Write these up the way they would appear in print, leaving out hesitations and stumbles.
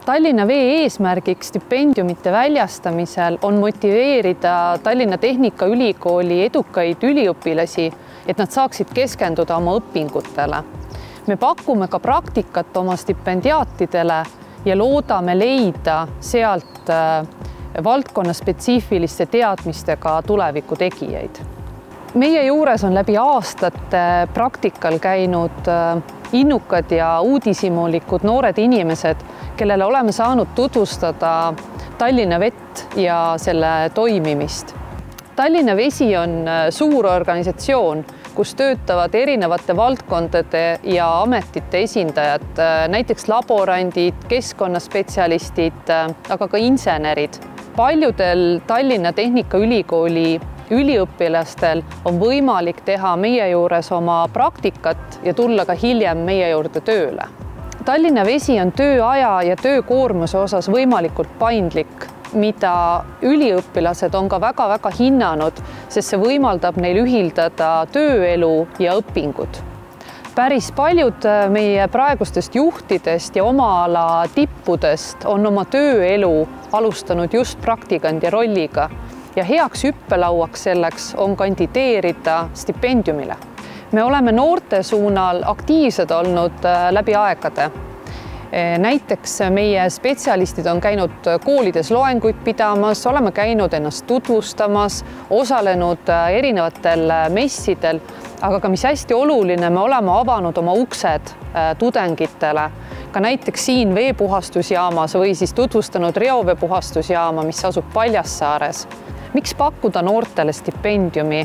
Tallinna Vee eesmärgiks stipendiumite väljastamisel on motiveerida Tallinna Tehnikaülikooli edukaid üliõpilasi, et nad saaksid keskenduda oma õpingutele. Me pakume ka praktikat oma stipendiaatidele ja loodame leida sealt valdkonna spetsiifiliste teadmistega tuleviku tegijaid. Meie juures on läbi aastate praktikal käinud innukad ja uudishimulikud noored inimesed, kellele oleme saanud tutvustada Tallinna Vett ja selle toimimist. Tallinna Vesi on suur organisatsioon, kus töötavad erinevate valdkondade ja ametite esindajad, näiteks laborandid, keskkonnaspetsialistid, aga ka insenerid. Paljudel Tallinna Tehnikaülikooli üliõpilastel on võimalik teha meie juures oma praktikat ja tulla ka hiljem meie juurde tööle. Tallinna Vesi on tööaja ja töökoormuse osas võimalikult paindlik, mida üliõpilased on ka väga hinnanud, sest see võimaldab neil ühildada tööelu ja õpingud. Päris paljud meie praegustest juhtidest ja oma ala tippudest on oma tööelu alustanud just praktikandi rolliga ja heaks hüppelauaks selleks on kandideerida stipendiumile. Me oleme noorte suunal aktiivsed olnud läbi aegade. Näiteks meie spetsialistid on käinud koolides loenguid pidamas, oleme käinud ennast tutvustamas, osalenud erinevatel messidel, aga ka mis hästi oluline, me oleme avanud oma uksed tudengitele, ka näiteks siin veepuhastusjaamas või siis tutvustanud reoveepuhastusjaama, mis asub Paljassaares. Miks pakkuda noortele stipendiumi?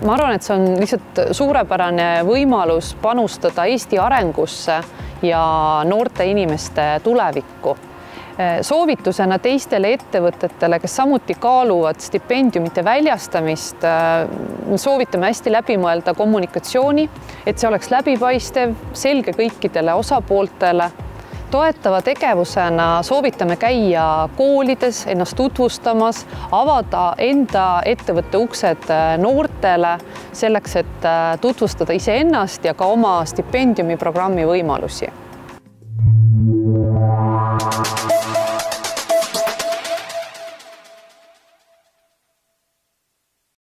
Ma arvan, et see on lihtsalt suurepärane võimalus panustada Eesti arengusse ja noorte inimeste tulevikku. Soovitusena teistele ettevõtetele, kes samuti kaaluvad stipendiumite väljastamist, soovitame hästi läbi mõelda kommunikatsiooni, et see oleks läbipaistev, selge kõikidele osapooltele. Toetava tegevusena soovitame käia koolides, ennast tutvustamas, avada enda ettevõtte uksed noortele selleks, et tutvustada iseennast ja ka oma stipendiumiprogrammi võimalusi.